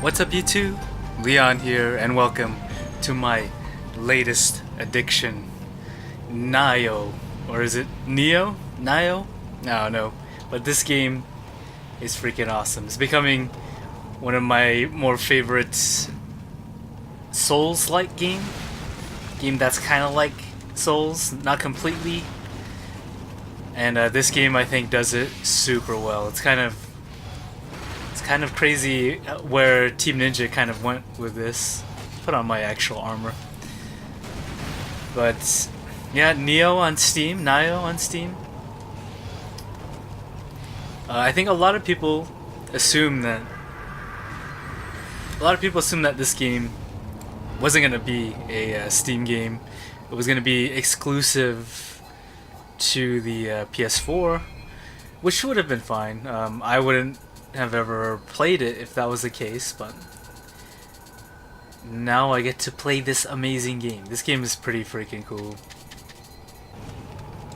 What's up YouTube? Leon here and welcome to my latest addiction, Nioh. Or is it Nioh? Nioh? I don't know. But this game is freaking awesome. It's becoming one of my more favorite Souls-like game that's kind of like Souls, not completely. And this game I think does it super well. It's kind of crazy where Team Ninja kind of went with this. Put on my actual armor. But yeah, Nioh on Steam. I think a lot of people assume that this game wasn't gonna be a Steam game. It was gonna be exclusive to the PS4, which would have been fine. I wouldn't have ever played it if that was the case, but now I get to play this amazing game. This game is pretty freaking cool,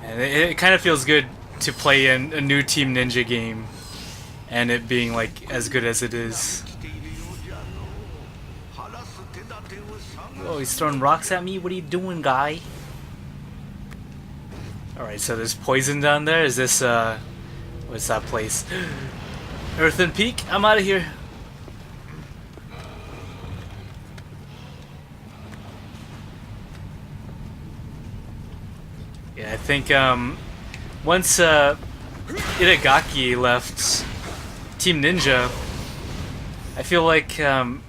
and it kind of feels good to play in a new Team Ninja game and it being like as good as it is. Oh, he's throwing rocks at me. What are you doing, guy? Alright, so there's poison down there. Is this what's that place? Earthen Peak? I'm out of here. Yeah, I think once Itagaki left Team Ninja, I feel like Team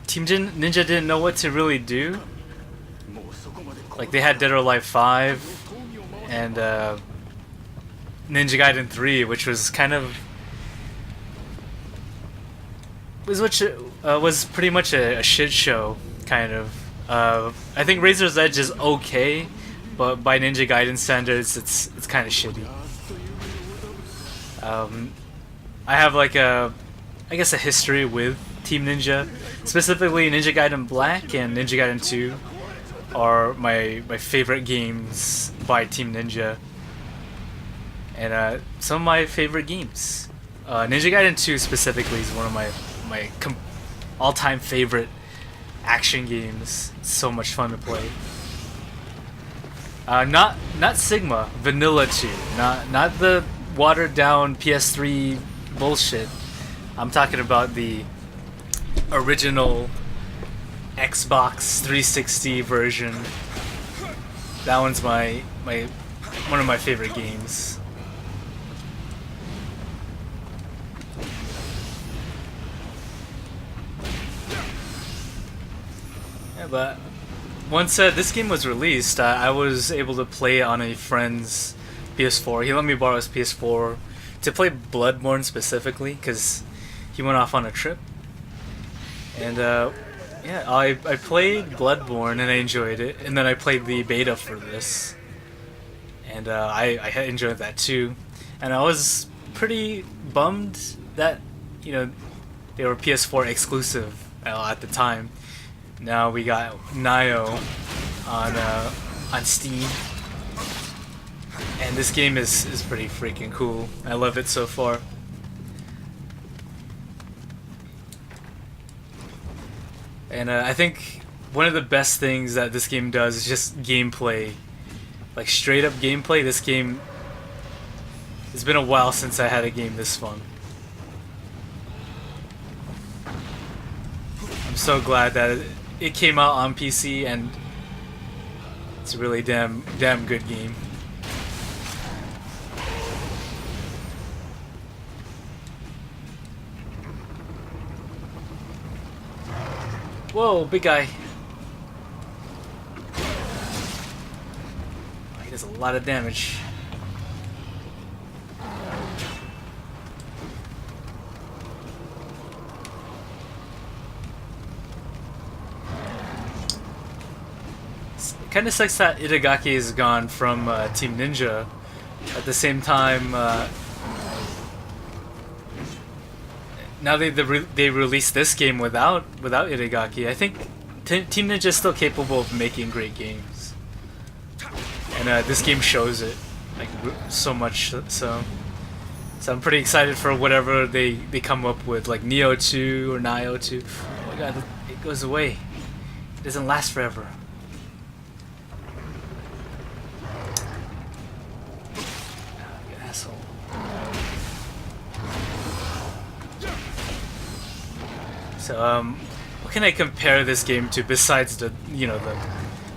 Ninja didn't know what to really do. Like they had Dead or Alive 5 and Ninja Gaiden 3, which was kind of was pretty much a shit show, kind of. I think Razor's Edge is okay, but by Ninja Gaiden standards, it's kind of shitty. I have like I guess a history with Team Ninja, specifically Ninja Gaiden Black and Ninja Gaiden 2 are my favorite games by Team Ninja, and some of my favorite games. Ninja Gaiden 2 specifically is one of my all-time favorite action games. It's so much fun to play. Not Sigma, Vanilla 2, not the watered down PS3 bullshit. I'm talking about the original Xbox 360 version. That one's one of my favorite games. Yeah, but once this game was released, I was able to play on a friend's PS4. He let me borrow his PS4 to play Bloodborne specifically, because he went off on a trip. And yeah, I played Bloodborne and I enjoyed it, and then I played the beta for this, and I enjoyed that too. And I was pretty bummed that, you know, they were PS4 exclusive at the time. Now we got Nioh on Steam, and this game is pretty freaking cool. I love it so far. And I think one of the best things that this game does is just gameplay. Like straight up gameplay. This game, it's been a while since I had a game this fun. I'm so glad that it came out on PC, and it's a really damn good game. Whoa, big guy. Oh, he does a lot of damage. It kind of sucks that Itagaki is gone from Team Ninja. At the same time, now they released this game without Itagaki. I think Team Ninja is still capable of making great games, and this game shows it, like so much so. So I'm pretty excited for whatever they come up with, like Nioh 2 or Nioh 2. Oh my god, it goes away. It doesn't last forever. You asshole. So what can I compare this game to besides the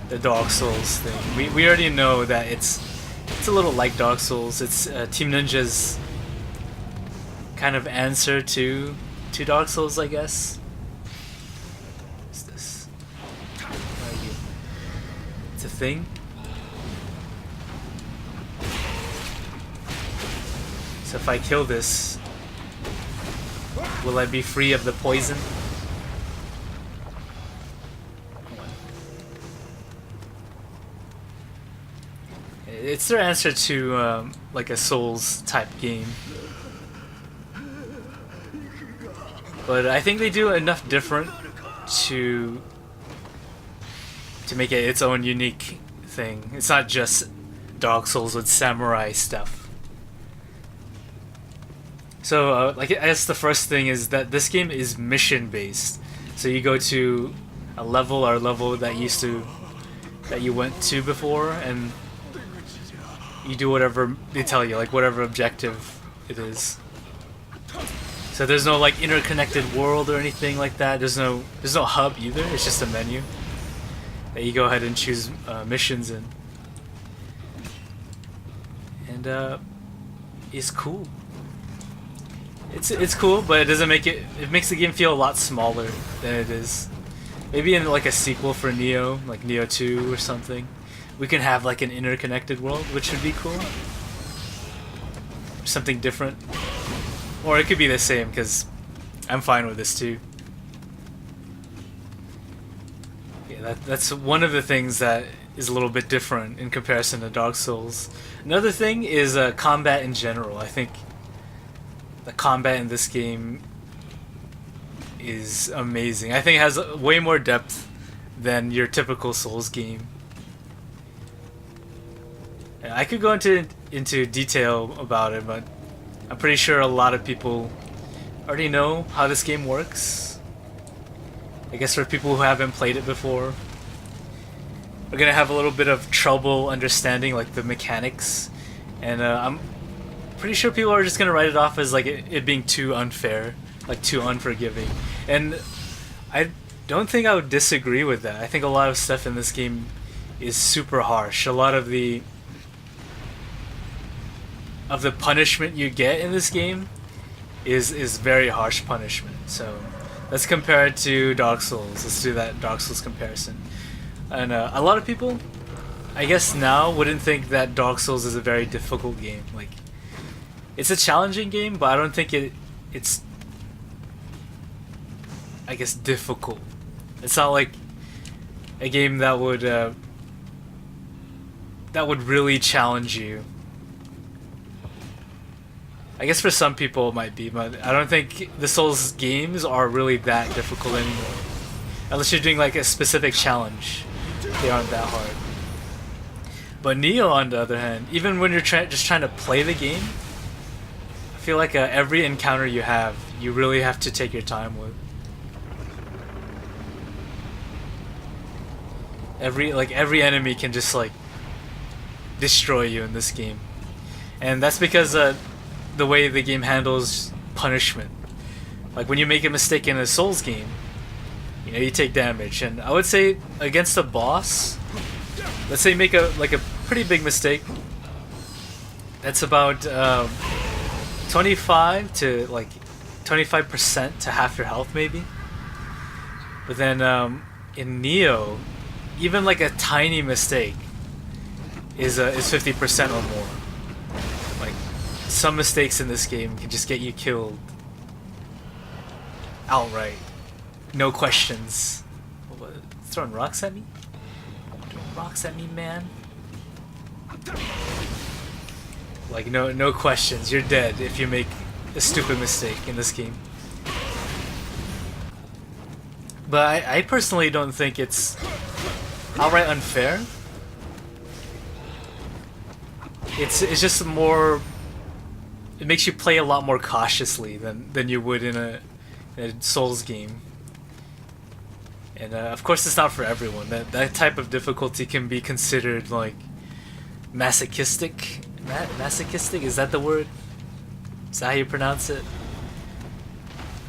the Dark Souls thing? We already know that it's a little like Dark Souls. It's Team Ninja's kind of answer to Dark Souls, I guess. What's this? Where are you? It's a thing. So if I kill this, will I be free of the poison? It's their answer to like a Souls type game. But I think they do enough different to make it its own unique thing. It's not just Dark Souls with samurai stuff. So like I guess the first thing is that this game is mission based. So you go to a level or level that you went to before, and you do whatever they tell you, like whatever objective it is. So there's no like interconnected world or anything like that. There's no hub either. It's just a menu that you go ahead and choose missions in, and it's cool. It's cool, but it doesn't make it. It makes the game feel a lot smaller than it is. Maybe in like a sequel for Nioh, like Nioh 2 or something, we can have like an interconnected world, which would be cool. Something different. Or it could be the same, because I'm fine with this too. Yeah, that's one of the things that is a little bit different in comparison to Dark Souls. Another thing is combat in general. I think the combat in this game is amazing. I think it has way more depth than your typical Souls game. I could go into detail about it, but I'm pretty sure a lot of people already know how this game works. I guess for people who haven't played it before, we're gonna have a little bit of trouble understanding like the mechanics, and I'm pretty sure people are just gonna write it off as like it being too unfair, like too unforgiving. And I don't think I would disagree with that. I think a lot of stuff in this game is super harsh. A lot of the punishment you get in this game is very harsh punishment. So let's compare it to Dark Souls. Let's do that Dark Souls comparison. And a lot of people, I guess now, wouldn't think that Dark Souls is a very difficult game. Like, it's a challenging game, but I don't think it's I guess difficult. It's not like a game that would really challenge you. I guess for some people it might be, but I don't think the Souls games are really that difficult anymore. Unless you're doing like a specific challenge, they aren't that hard. But Nioh, on the other hand, even when you're just trying to play the game, I feel like every encounter you have, you really have to take your time with. Every enemy can just like destroy you in this game, and that's because the way the game handles punishment. Like when you make a mistake in a Souls game, you take damage, and I would say against a boss, let's say you make a pretty big mistake, that's about 25% to half your health maybe. But then in Nioh, even like a tiny mistake is 50% or more. Like some mistakes in this game can just get you killed outright, no questions. What, throwing rocks at me? Throwing rocks at me, man. Like no questions. You're dead if you make a stupid mistake in this game. But I personally don't think it's outright unfair. It's just more it makes you play a lot more cautiously than you would in a Souls game. And of course, it's not for everyone. That type of difficulty can be considered like masochistic. Masochistic, is that the word? Is that how you pronounce it?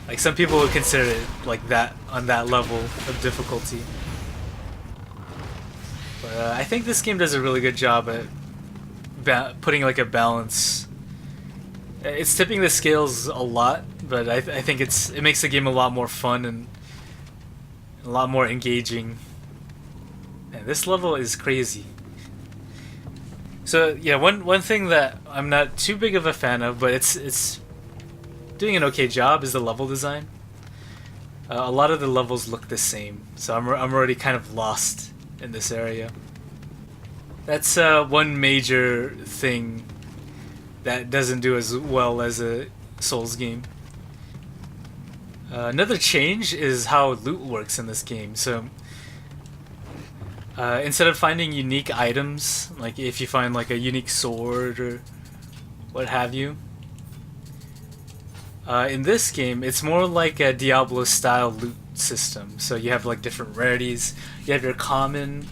Like some people would consider it like that on that level of difficulty. But I think this game does a really good job at putting like a balance. It's tipping the scales a lot, but I think it makes the game a lot more fun and a lot more engaging. And this level is crazy. So yeah, one thing that I'm not too big of a fan of, but it's doing an okay job, is the level design. A lot of the levels look the same, so I'm already kind of lost in this area. That's one major thing that doesn't do as well as a Souls game. Another change is how loot works in this game. So instead of finding unique items, like if you find like a unique sword or what have you, in this game it's more like a Diablo style loot system. So you have like different rarities. You have your common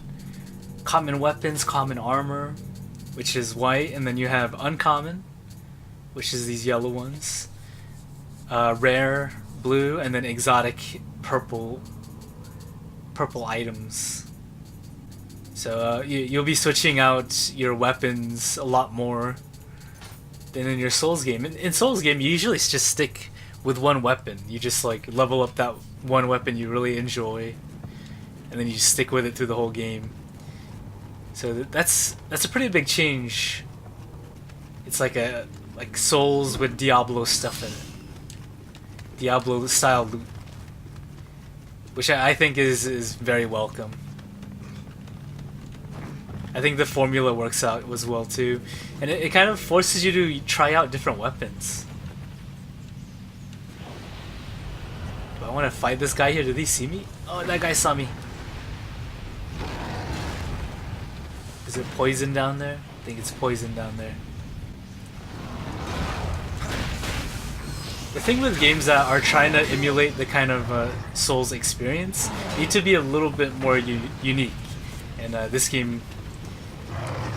weapons, common armor, which is white, and then you have uncommon, which is these yellow ones, rare blue, and then exotic purple items. So you'll be switching out your weapons a lot more than in your Souls game. In Souls game, you usually just stick with one weapon. You just like level up that one weapon you really enjoy, and then you just stick with it through the whole game. So that's a pretty big change. It's like Souls with Diablo stuff in it. Diablo style loot, which I think is very welcome. I think the formula works out as well too, and it kind of forces you to try out different weapons. Do I want to fight this guy here? Did he see me? Oh, that guy saw me. Is it poison down there? I think it's poison down there. The thing with games that are trying to emulate the kind of Souls experience need to be a little bit more unique, and this game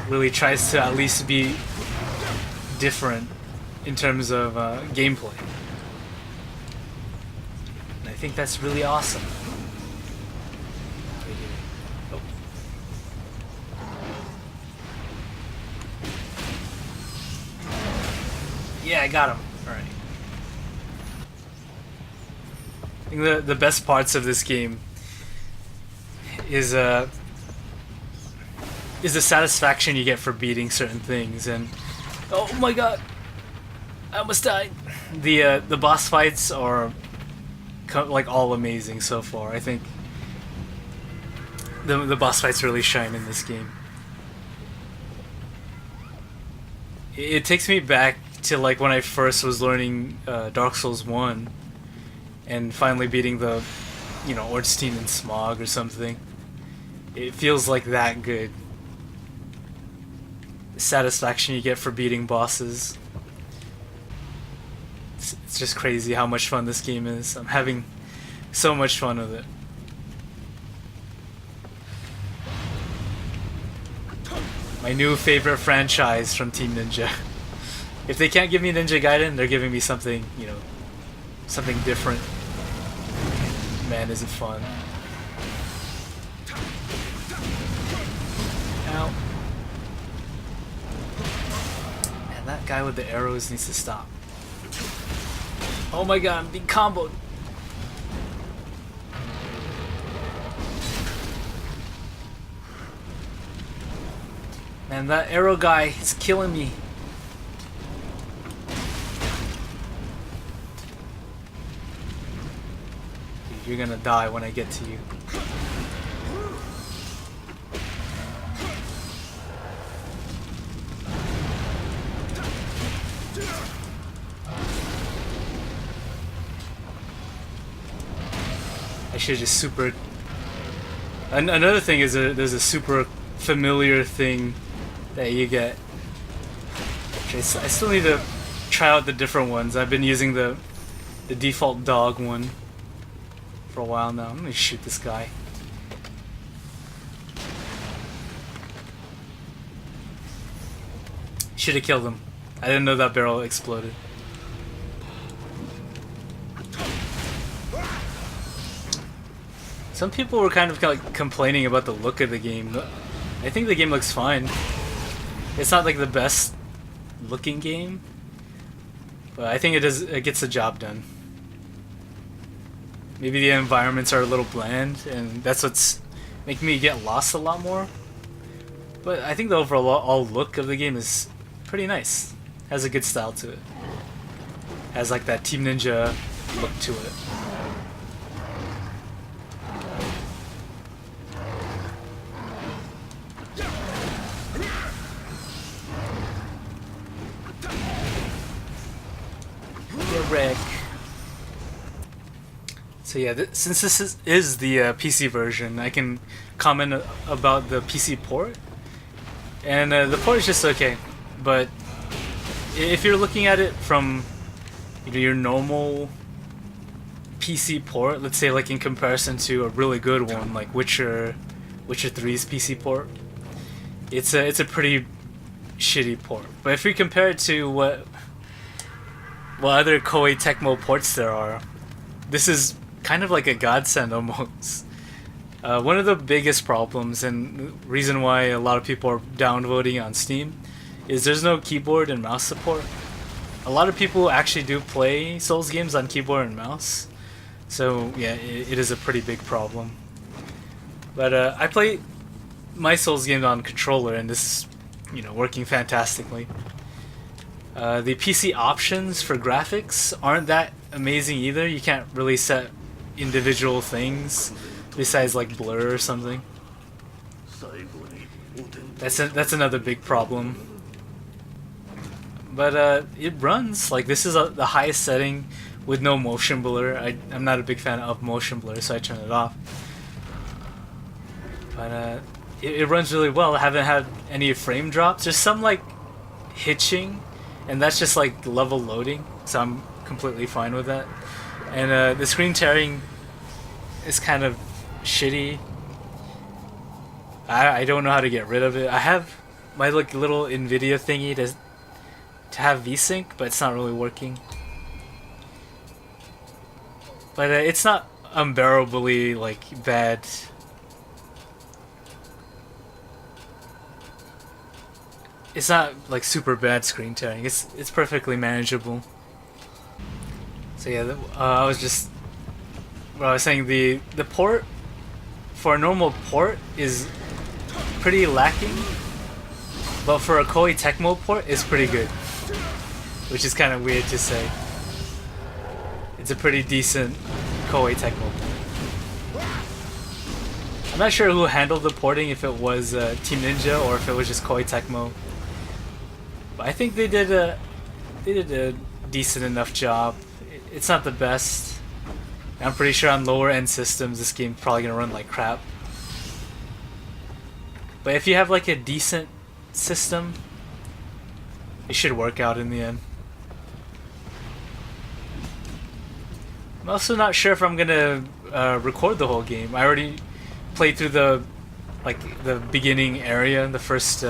really tries to at least be different in terms of gameplay. And I think that's really awesome. Oh. Yeah, I got him. Alright. I think the best parts of this game is the satisfaction you get for beating certain things. And oh my god, I almost died. The boss fights are like all amazing so far. I think the boss fights really shine in this game. It takes me back to like when I first was learning Dark Souls 1 and finally beating the, Ornstein and Smog or something. It feels like that good. The satisfaction you get for beating bosses. It's just crazy how much fun this game is. I'm having so much fun with it. My new favorite franchise from Team Ninja. If they can't give me Ninja Gaiden, they're giving me something, something different. Man, is it fun. Ow. Man, that guy with the arrows needs to stop. Oh my god, I'm being comboed. Man, that arrow guy is killing me. Dude, you're gonna die when I get to you. I should just super... Another thing is there's a super familiar thing that you get. I still need to try out the different ones. I've been using the default dog one for a while now. Let me shoot this guy. Should have killed him. I didn't know that barrel exploded. Some people were kind of like complaining about the look of the game. I think the game looks fine. It's not like the best looking game, but I think it gets the job done. Maybe the environments are a little bland, and that's what's making me get lost a lot more. But I think the overall look of the game is pretty nice. Has a good style to it. Has like that Team Ninja look to it. Wreck. So yeah, since this is the PC version, I can comment about the PC port, and the port is just okay. But if you're looking at it from your normal PC port, let's say like in comparison to a really good one like Witcher 3's PC port, it's a pretty shitty port. But if we compare it to what other Koei Tecmo ports there are, this is kind of like a godsend almost. One of the biggest problems and the reason why a lot of people are downvoting on Steam is there's no keyboard and mouse support. A lot of people actually do play Souls games on keyboard and mouse, so yeah, it is a pretty big problem. But I play my Souls games on controller, and this is, working fantastically. The PC options for graphics aren't that amazing either. You can't really set individual things besides like blur or something. That's another big problem. But it runs. Like, this is the highest setting with no motion blur. I'm not a big fan of motion blur, so I turn it off. But it runs really well. I haven't had any frame drops. There's some like hitching, and that's just like level loading, so I'm completely fine with that. And the screen tearing is kind of shitty. I don't know how to get rid of it. I have my like little NVIDIA thingy to have VSync, but it's not really working. But it's not unbearably like bad. It's not like super bad screen tearing. It's perfectly manageable. So yeah, I was saying the port for a normal port is pretty lacking, but for a Koei Tecmo port is pretty good, which is kind of weird to say. It's a pretty decent Koei Tecmo port. I'm not sure who handled the porting, if it was Team Ninja or if it was just Koei Tecmo. But I think they did a decent enough job. It's not the best. I'm pretty sure on lower end systems this game's probably gonna run like crap. But if you have like a decent system, it should work out in the end. I'm also not sure if I'm gonna record the whole game. I already played through the beginning area, the first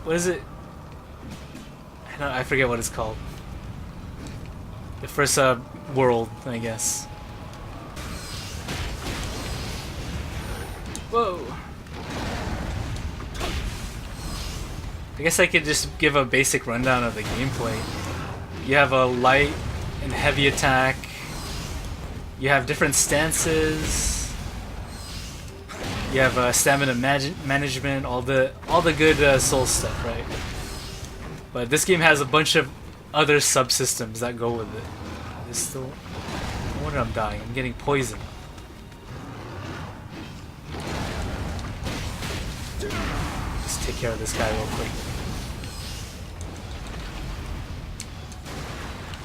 what is it? I forget what it's called. The first world, I guess. Whoa. I guess I could just give a basic rundown of the gameplay. You have a light and heavy attack. You have different stances. You have stamina management, all the good Soul stuff, right? But this game has a bunch of other subsystems that go with it. It's still... I wonder I'm dying. I'm getting poisoned. Just take care of this guy real quick.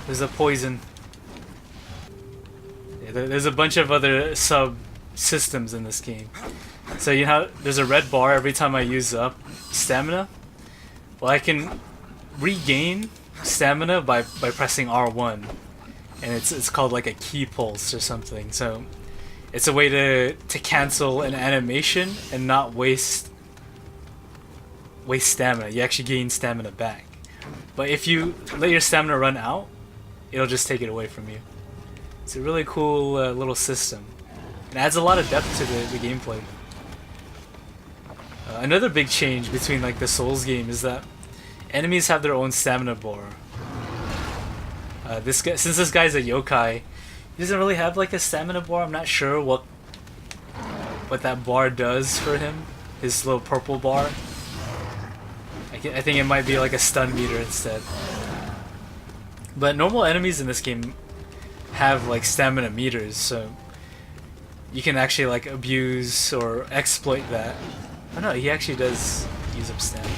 There's a poison. Yeah, there's a bunch of other subsystems in this game. So you know there's a red bar every time I use up stamina. Well, I can regain stamina by pressing R1, and it's called like a key pulse or something. So it's a way to cancel an animation and not waste stamina. You actually gain stamina back. But if you let your stamina run out, it'll just take it away from you. It's a really cool little system. It adds a lot of depth to the gameplay. Another big change between like the Souls game is that enemies have their own stamina bar. This guy, since this guy's a yokai, he doesn't really have like a stamina bar. I'm not sure what that bar does for him. His little purple bar. I think it might be like a stun meter instead. But normal enemies in this game have like stamina meters, so you can actually like abuse or exploit that. Oh no, he actually does use up stamina.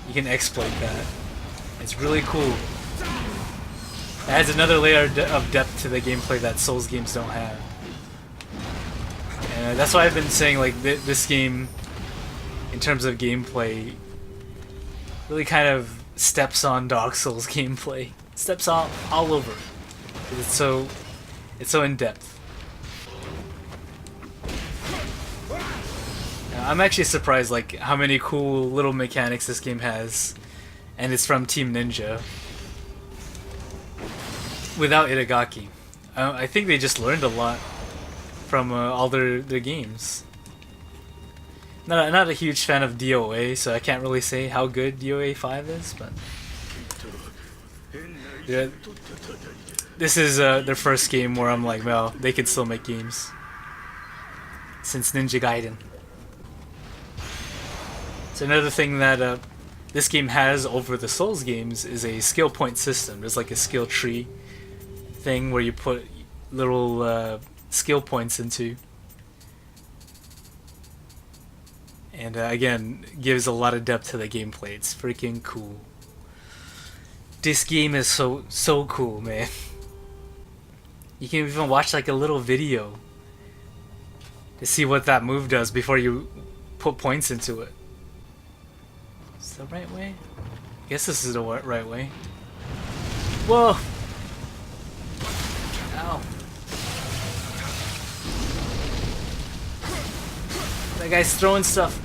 You can exploit that. It's really cool. It adds another layer of depth to the gameplay that Souls games don't have. And that's why I've been saying like this game, in terms of gameplay, really kind of steps on Dark Souls gameplay. Steps all over. It's so in depth. I'm actually surprised like how many cool little mechanics this game has, and it's from Team Ninja. Without Itagaki, I think they just learned a lot from all their games. Not a huge fan of DOA, so I can't really say how good DOA 5 is, but yeah, this is their first game where I'm like, well, they can still make games since Ninja Gaiden. So another thing that this game has over the Souls games is a skill point system. There's like a skill tree thing where you put little skill points into. And again, gives a lot of depth to the gameplay. It's freaking cool. This game is so cool, man. You can even watch like a little video to see what that move does before you put points into it. Is that the right way? I guess this is the right way. Whoa! Ow. That guy's throwing stuff.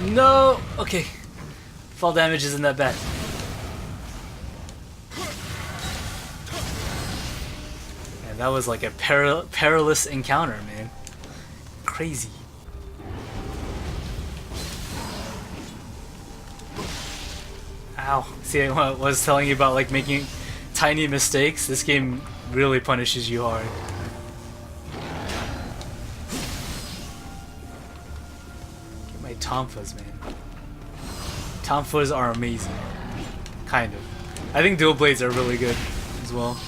No! Okay. Fall damage isn't that bad. And that was like a perilous encounter, man. Crazy. Ow. See, I was telling you about like making tiny mistakes. This game really punishes you hard. Get my tonfas, man. Tonfas are amazing. Kind of. I think dual blades are really good as well.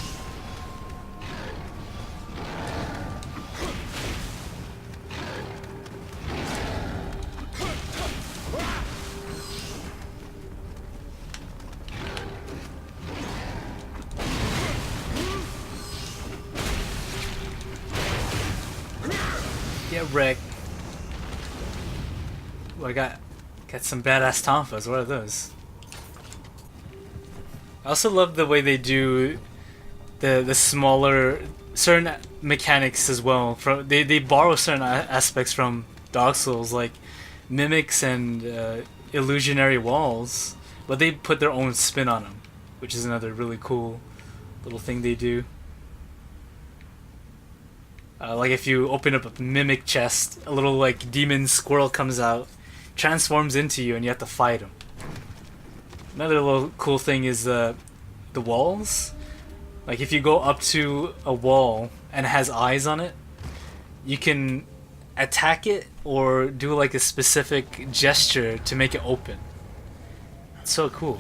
Get wrecked. Well, I got some badass tonfas. What are those? I also love the way they do the smaller certain mechanics as well. From they borrow certain aspects from Dark Souls, like mimics and illusionary walls, but they put their own spin on them, which is another really cool little thing they do. Like if you open up a mimic chest, a little like demon squirrel comes out, transforms into you, and you have to fight him. Another little cool thing is the walls. Like if you go up to a wall and it has eyes on it, you can attack it or do like a specific gesture to make it open. It's so cool.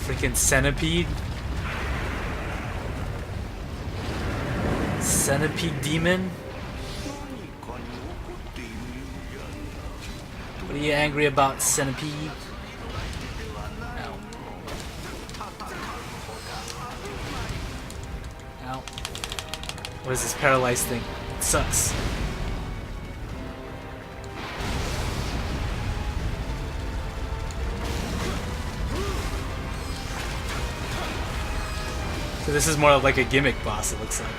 Freaking centipede. Centipede demon? What are you angry about, centipede? Ow. What is this paralyzed thing? It sucks. So this is more like a gimmick boss, it looks like.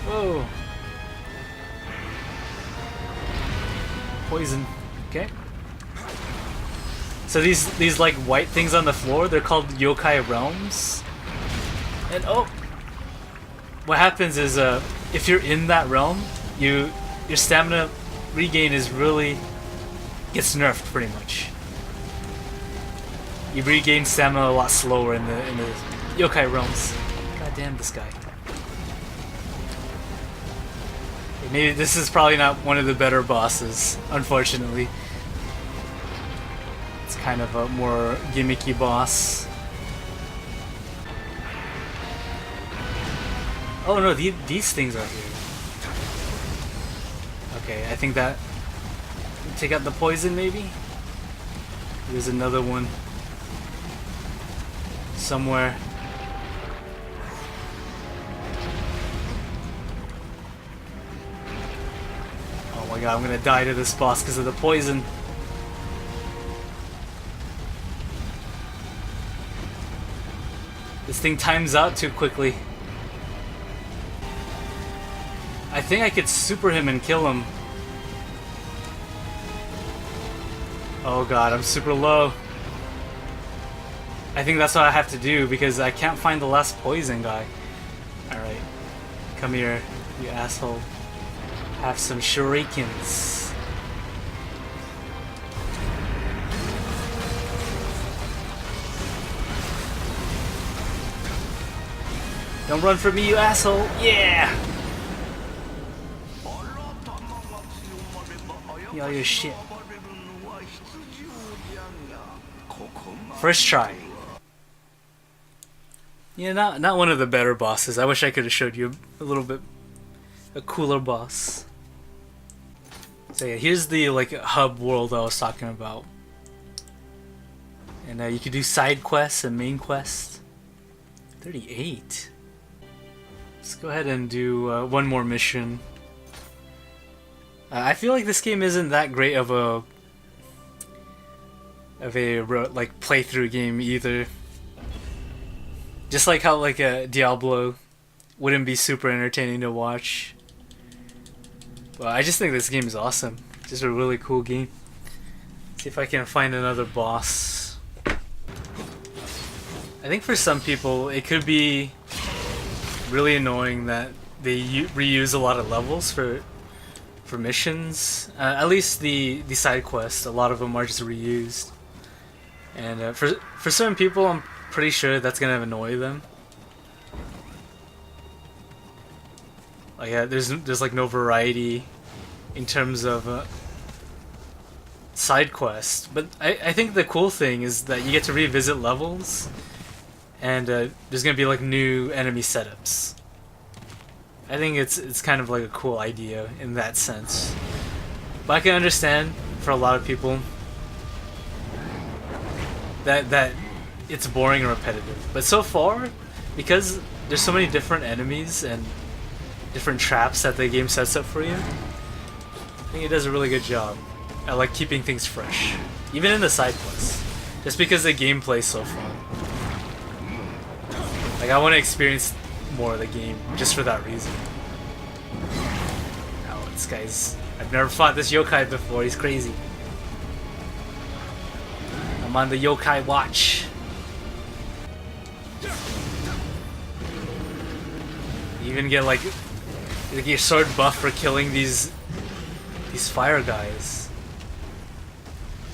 Whoa. Poison. Okay. So these like white things on the floor, they're called yokai realms. And oh, what happens is if you're in that realm, your stamina regain is really gets nerfed pretty much. You regain stamina a lot slower in the yokai realms. God damn this guy. Maybe this is probably not one of the better bosses, unfortunately. It's kind of a more gimmicky boss. Oh no, these things are here. Okay, I think that... Take out the poison, maybe? There's another one. Somewhere. Oh my god, I'm gonna die to this boss because of the poison. This thing times out too quickly. I think I could super him and kill him. Oh god, I'm super low. I think that's what I have to do because I can't find the last poison guy. Alright. Come here, you asshole. Have some shurikens. Don't run from me, you asshole! Yeah! Yo, your shit. First try. Yeah, not one of the better bosses. I wish I could have showed you a little bit a cooler boss. So yeah, here's the like hub world I was talking about. And you can do side quests and main quests. 38. Let's go ahead and do one more mission. I feel like this game isn't that great of a like playthrough game either. Just like how like a Diablo wouldn't be super entertaining to watch. But I just think this game is awesome. Just a really cool game. See if I can find another boss. I think for some people it could be really annoying that they reuse a lot of levels for missions. At least the side quests, a lot of them are just reused. And for certain people, I'm pretty sure that's gonna annoy them. Like there's like no variety in terms of side quests. But I think the cool thing is that you get to revisit levels, and there's gonna be like new enemy setups. I think it's kind of like a cool idea in that sense. But I can understand for a lot of people that it's boring and repetitive. But so far, because there's so many different enemies and different traps that the game sets up for you, I think it does a really good job at like keeping things fresh, even in the side quests. Just because the gameplay's so fun. Like I want to experience more of the game just for that reason. Oh, this guy's... I've never fought this yokai before, he's crazy. I'm on the yokai watch. You even get like your sword buff for killing these fire guys.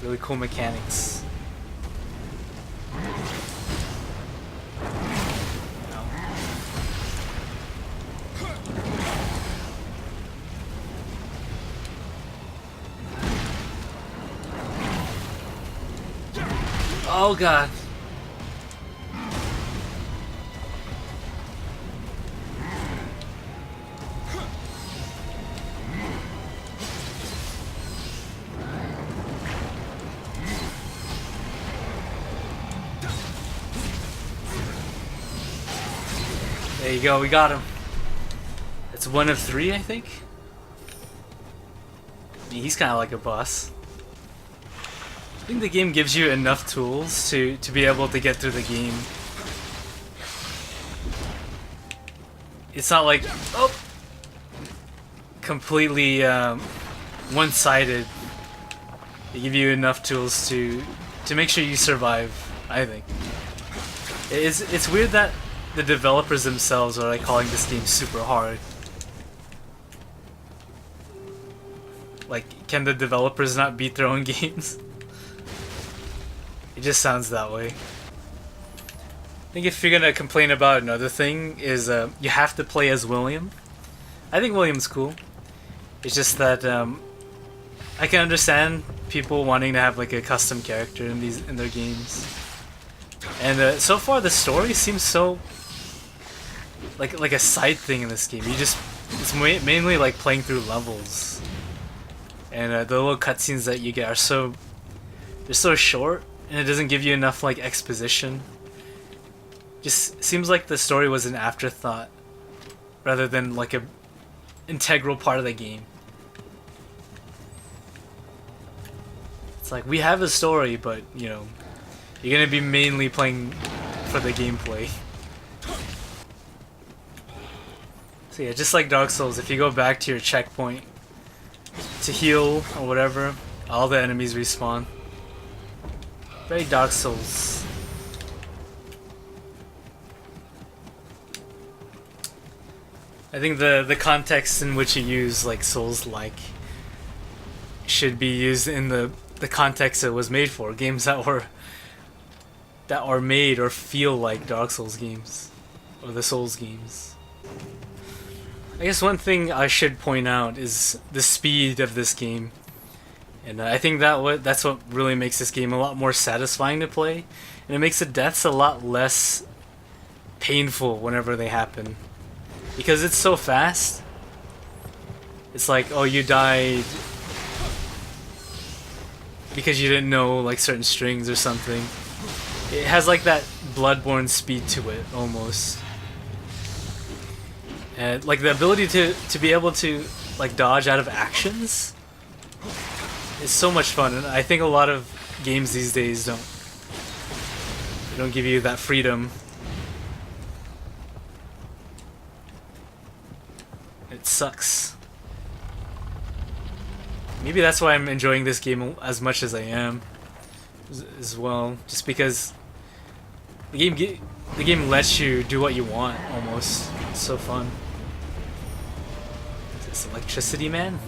Really cool mechanics. Oh god. There you go, we got him. It's one of three, I think. He's kind of like a boss. I think the game gives you enough tools to be able to get through the game. It's not like, oh, completely one-sided. They give you enough tools to make sure you survive, I think. It's weird that the developers themselves are like calling this game super hard. Like, can the developers not beat their own games? It just sounds that way. I think if you're gonna complain about another thing is you have to play as William. I think William's cool. It's just that I can understand people wanting to have like a custom character in their games. And so far the story seems so like a side thing in this game. It's mainly like playing through levels. And the little cutscenes that you get are they're so short, and it doesn't give you enough like exposition. Just seems like the story was an afterthought rather than like a integral part of the game. It's like, we have a story, but you know, you're gonna be mainly playing for the gameplay. So yeah, just like Dark Souls, if you go back to your checkpoint to heal or whatever, all the enemies respawn. Very Dark Souls. I think the context in which you use like Souls-like should be used in the context it was made for. Games that are made or feel like Dark Souls games or the Souls games. I guess one thing I should point out is the speed of this game, and I think that's what really makes this game a lot more satisfying to play, and it makes the deaths a lot less painful whenever they happen, because it's so fast. It's like, oh, you died because you didn't know like certain strings or something. It has like that Bloodborne speed to it almost. And like the ability to be able to like dodge out of actions is so much fun, and I think a lot of games these days don't give you that freedom. It sucks. Maybe that's why I'm enjoying this game as much as I am as well, just because the game lets you do what you want almost. It's so fun. This electricity man.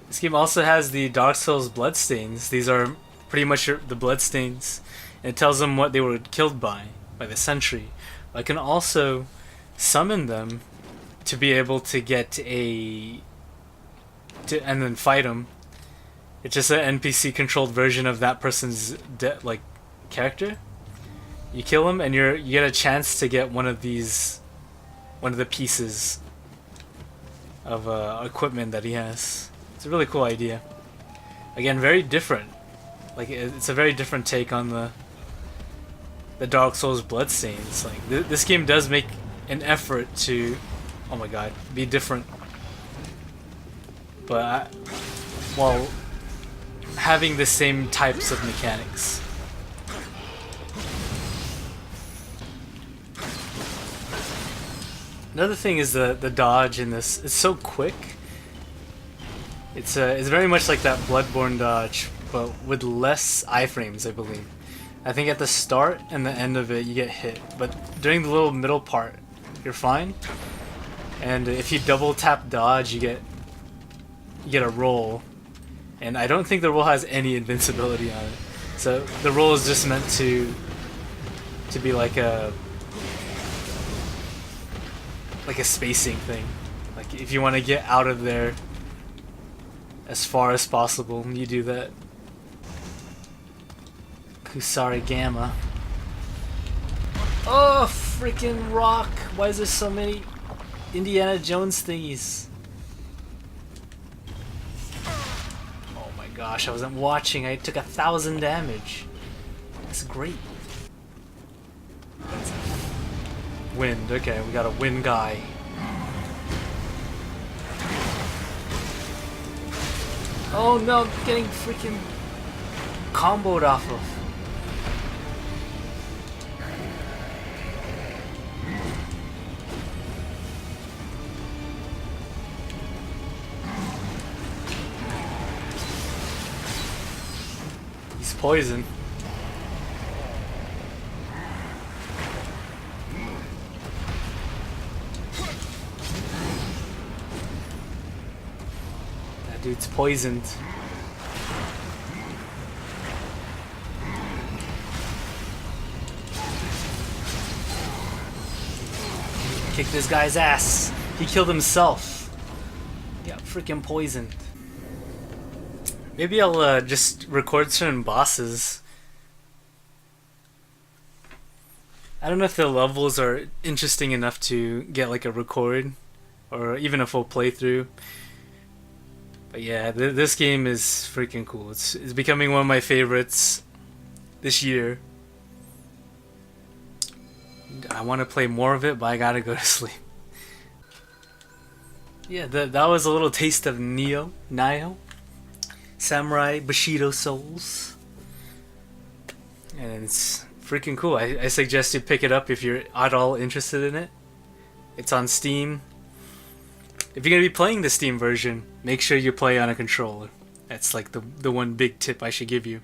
This game also has the Dark Souls bloodstains. These are pretty much the bloodstains, and it tells them what they were killed by the sentry. I can also summon them to be able to get and then fight them. It's just an NPC controlled version of that person's character. You kill him and you get a chance to get one of the pieces of equipment that he has. It's a really cool idea. Again, very different. Like, it's a very different take on the Dark Souls bloodstains. Like, this game does make an effort to, oh my god, be different. But while having the same types of mechanics. Another thing is the dodge in this. It's so quick. It's very much like that Bloodborne dodge, but with less iframes, I believe. I think at the start and the end of it you get hit, but during the little middle part, you're fine. And if you double tap dodge, you get a roll. And I don't think the roll has any invincibility on it. So the roll is just meant to be like a spacing thing. Like, if you want to get out of there as far as possible, you do that. Kusari Gamma. Oh, freaking rock! Why is there so many Indiana Jones thingies? Oh my gosh, I wasn't watching. I took 1,000 damage. That's great. Wind. Okay, we got a wind guy. Oh no, getting freaking comboed off of. He's poison. That dude's poisoned. Kick this guy's ass. He killed himself. He got freaking poisoned. Maybe I'll just record certain bosses. I don't know if the levels are interesting enough to get like a record or even a full playthrough. But yeah, this game is freaking cool. It's becoming one of my favorites this year. I want to play more of it, but I gotta go to sleep. Yeah, that was a little taste of Nioh. Samurai Bushido Souls. And it's freaking cool. I suggest you pick it up if you're at all interested in it. It's on Steam. If you're gonna be playing the Steam version, make sure you play on a controller. That's like the one big tip I should give you.